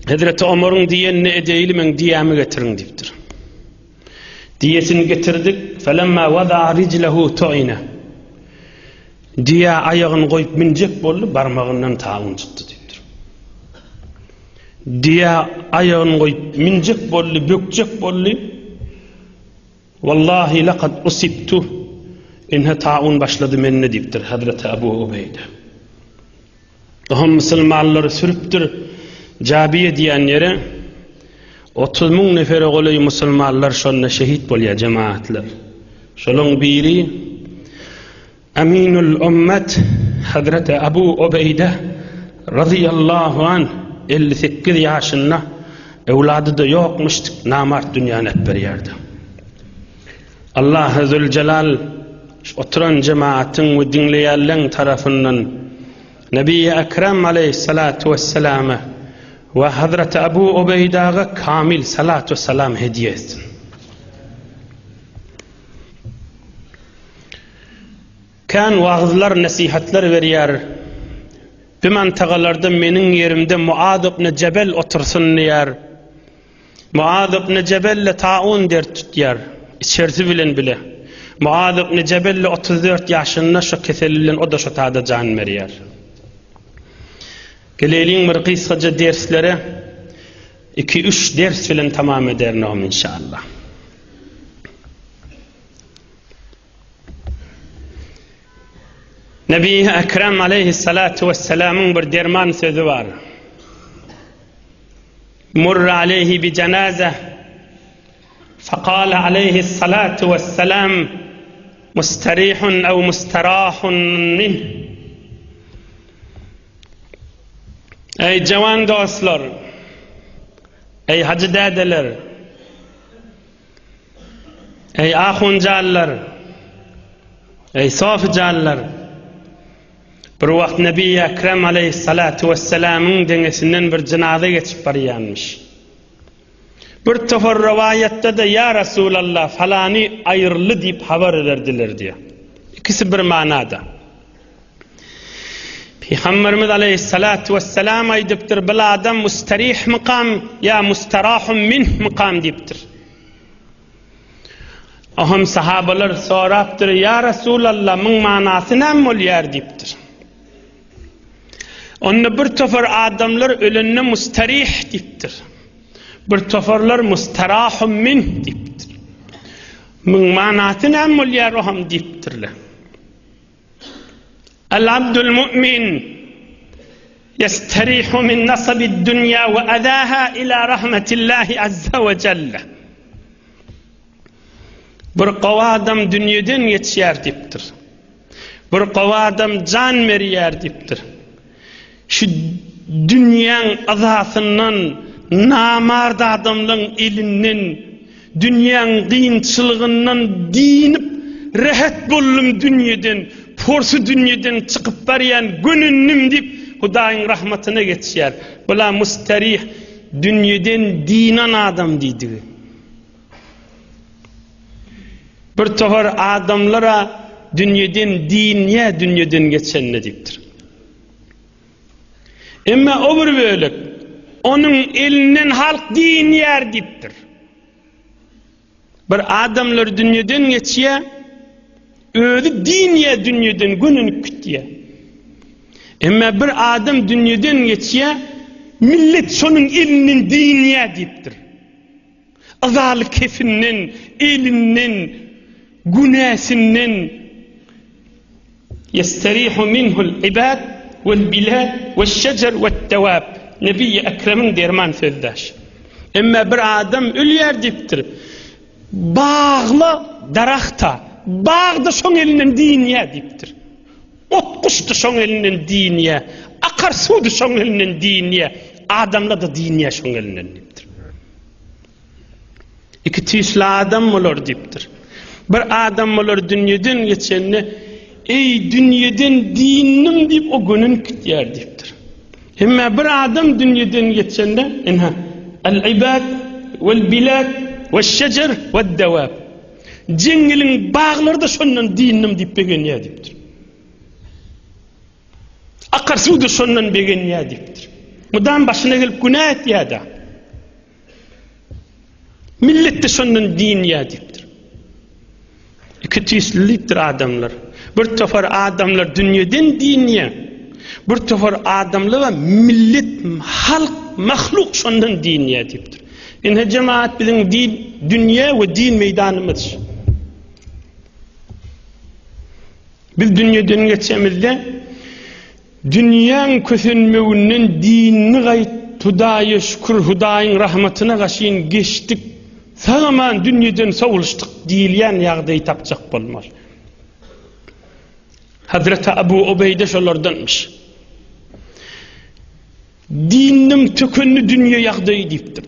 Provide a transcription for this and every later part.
Hazreti Ömer'in diyenini edeyelim men diyemi getirin diptir. Diyesini getirdik. Felemma vada riclehu tu'ina. Diye ayağını koyup minecek bollu barmağından taun çıktı diptir. Diye ayağını koyup minecek bollu, bökecek bollu. Vallahi laqad usibtu. İnhe taun başladı menne diptir Hazreti Ebu Ubeyde. Ohum Müslümanları sürüptür. Cabiye diyen yere 30.000 nefere goloy Müslümanlar şonna şehit bolya cemaatler. Şolong biri Aminul Ümmet Hazreti Ebu Ubeyde radıyallahu anh 58 yaşında evladı da yokmuştuk namart dünyanın hep bir yerde. Allah Azze Celal oturan cemaatin ve dinleyenlerin tarafından Nebi-i Ekrem aleyhissalatu vesselam'a ve Hazreti Ebu Ubeyde'ye kamil salatu vesselam hediye etsin. Kan vaazlar, nasihatler veriyor. Bir mantagalarda menin yerimde Muad ibn Cebel otursun diyor. Muad ibn Cebel'le taun der tutuyor. İçerisi bilen bile. Muad ibn Cebel'le 34 yaşında şu keselilen o da şu tada can veriyor. Gelelim bir kısaca derslere 2-3 ders filan tamam ederim inşallah. Nebi Ekrem aleyhissalatu vesselam'ın bir derman sözü var. Murra aleyhi bi cenaze فقال عليه الصلاة والسلام مستريح أو مستراح منه. Ey cavan dostlar, ey hacı dedeler, ey ahuncalar, ey safıcalar, bir vakt Nebi Ekrem aleyhissalatu vesselam'ın dengesinden bir cenaze geçip bariyanmış. Bir tefar rivayette de ya Resulallah falani ayrılı deyip haber ederdiler diye. İkisi bir manada. Peygamberimiz aleyhissalatu vesselam aydıptır bil adam mustarih mukam ya mustarahun min mukam deyiptir. Aham sahabalar soraptır ya Resulallah mın manası ne oluyor deyiptir. Onu bir tefar adamlar ölünne mustarih deyiptir. Bir teferler mustarahun min deyiptir. Mın manası ne oluyor oham deyiptirler. العبد المؤمن يستريح من نصب الدنيا وأذاها إلى رحمة الله عز وجل. Bir qavadam dünyadan yetişer deyiptir. Bir qavadam can veriyer deyiptir. Şu dünyanın azasından, namard adamların elinden, dünyanın qiyinçılığından dinip rahat buldum dünyadan. Porsu dünyadan çıkıp bariyan gününüm deyip Hudayın rahmetine geçer. Bula mustarih dünyadan dinan adam deydi. Bir tefar adamlara dünyadan dinye dünyadan geçenle deyiptir. Ama o bir böyle onun elinden halk din yer deyiptir. Bir adamlar dünyadan geçiyor. Öyle dinye dünyadan gününü kütüyor. Ama bir adam dünyadan geçiyor, millet sonun elinin dinye deyiptir. Azalı kefinden, elinden, günahsinden yesterihu minhul ibad vel bilad vel şecer vel tevab. Nebi Ekrem'in derman sözdaş. Ama bir adam ölüyer deyiptir. Bağlı darakta bağda şoň elinden dinye deyiptir. Ot kuştu şoň elinden dinye, akar sudu şoň elinden dinye, adamla da dinye şoň elinden deyiptir. İki tüysli adam olur deyiptir. Bir adam olur dünyadan geçenine, ey dünyadan dinim deyip o günün kütüyer deyiptir. Ama bir adam dünyadan geçenine, el-ibad vel-bilad vel-şecer vel-devab. Cengilin bağları da şondan dinim deyip begenya deyiptir. Akarsu da şondan begenya deyiptir. Mudan başına gelip günah et ya da. Millet de şonun din ya deyiptir. İki tüysliliktir adamlar. Bir tofar adamlar dünyadan dinye. Bir tofar adamlar ve millet, halk, mahluk şonun din ya deyiptir. İnhe cemaat bizim din, dünya ve din meydanımız. Biz dünyadan geçemizde dünyanın kösünmevinin dinini gayet Hudaya şükür, Hudayın rahmetine kaşıyın geçtik. Sağaman dünyadan savuluştuk diyen yağdayı tapacak bulmaz. Hazreti Ebu Ubeyde şolardanmış. Dinim tükünü dünya yağdayı deyiptir.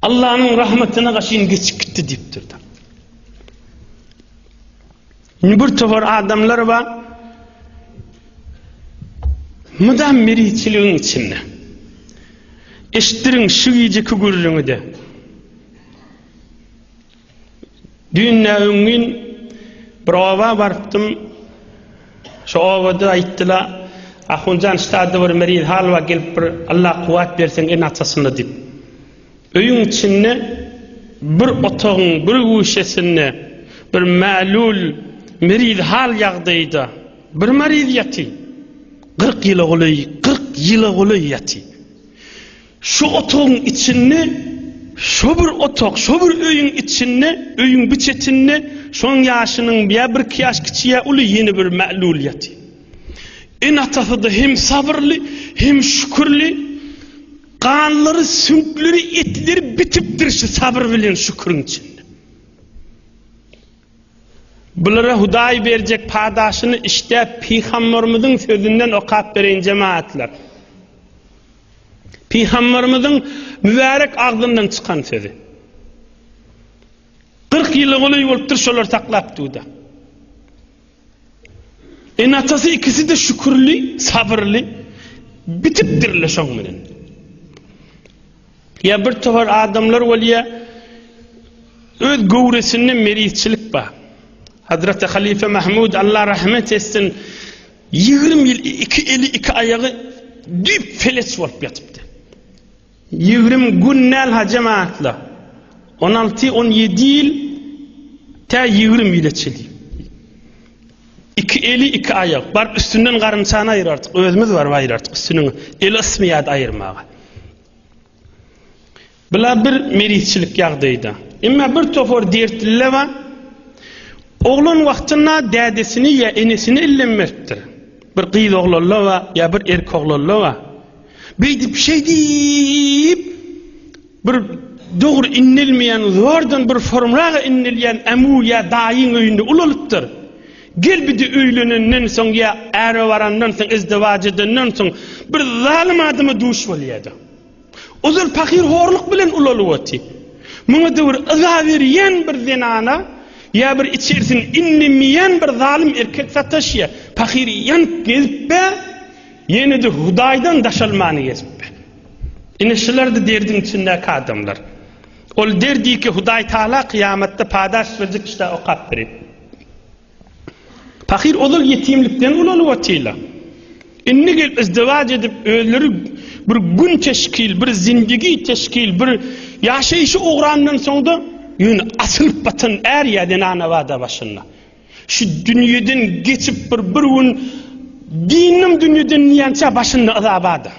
Allah'ın rahmetine kaşıyın geçik gitti deyiptir. Bir tofar adamlar var. Mıdan meriçiliğin içinde. Eştirin şıgıcı kugurluğunu da. Dünyağının bir ova varıptım. Şu ovada ayttılar. Ahuncan stadı var meriç halva gelip Allah kuvvet versen en atasını deyip. Öyün içinde bir otağın, bir uşesine, bir ma'lul meriç hal yağdaydı. Bir meriç yatı. 40 yılı oluyor, 40 yılı oluyor yatı. Şu otağın içinde, şu bir otak, şu bir öyün içinde, öyün bütçetinde, son yaşının bir yaş küçüğe oluyor yeni bir ma'lul yatı. En atası da hem sabırlı, hem şükürlü, kanları, sünkleri, etleri bitiptir şu sabır bilen şükürün içinde. Bunlara Huday verecek paydaşını işte Peygamberimizin sözünden okuyup veren cemaatler. Peygamberimizin mübarek ağzından çıkan sözü. 40 yılı oluyor olup şolar saklap durdu. En atası ikisi de şükürlü, sabırlı, bitiptirler şoň bilen. Ya bir tofar adamlar waliya öz gowresinde meriççilik ba. Hazreti Halife Mahmud Allah rahmet etsin 20 yıl iki eli iki ayağı düp felç olup yatıptı. 20 günnel ha cemaatla 16-17 yıl ta 20 yıl çeli. İki eli iki ayak bar üstünden garınçana ayır artık özümüz var ayır artık üstünün el ismiyat ayırmağa. Bula bir meriççilik yağdaydı. Ama bir tofor dertliler var. Oğlun vaktına dədesini ya enesini illenmektir. Bir kıyız oğlanlar var ya bir erkek oğlanlar var. Bir şey deyip bir doğru inilmeyen, zordan bir formlara inilmeyen emu ya dayin öyünde ulalıptır. Gel bir de öylününden son ya eri varandan son izdivac edenden son bir zalim adamı duş valiyada. O zaman fakir horluk bilen ulalıvatı. Muna da bir ıza veriyen bir zinana ya bir içerisin inlemeyen bir zalim erkek sataş ya fakir yan gezip be yine de Hudaydan daşalmanı gezip be. İneşiler de derdin içindeki adamlar. Ol derdi ki Huday Teala kıyamette paydaş verecek işte o kapri. Fakir olur yetimlikten ulalıvatıyla. İnne gelip izdivac edip ölleri bir gün teşkil, bir zindigi teşkil, bir yaşayışı uğrandan sonra yine asılıp batın er yerden anavada başına. Şu dünyadan geçip bir gün dinim dünyadan niyança başında azabada.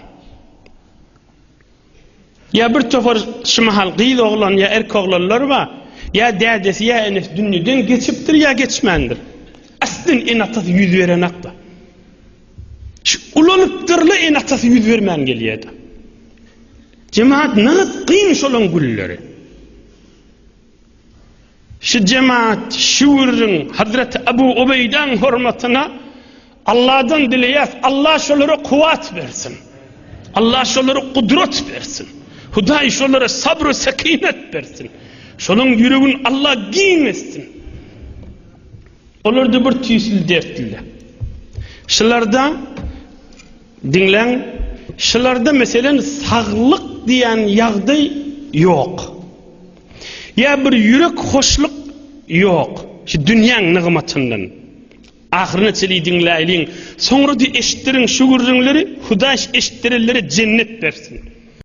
Ya bir tofar şimahal gıyıl oğlan ya erkek oğlanlar var, ya dədesi ya enes dünyadan geçiptir ya geçmendir. Aslın en atası yüz veren akla. Ulanıptırlı en atası yüz vermen geliyordu. Cemaat ne kıymış olan gülleri. Şu cemaat, şuurun Hazreti Ebu Ubeyde'nin hürmetine Allah'dan dileyez. Allah şolara kuvvet versin. Allah şolara kudret versin. Huday şolara sabr-ı sekinet versin. Şolun yüreğin Allah giymesin. Onlar da bir tüysül dertliler. Şularda dinlen, şularda meselen sağlık diyen yağday yok. Ya bir yürek hoşluk yok. Şu dünyanın nıgmatından. Ahirine çeli dinleyin. Sonra da eşittirin şükürünleri, Hudaş eşittirilleri cennet versin.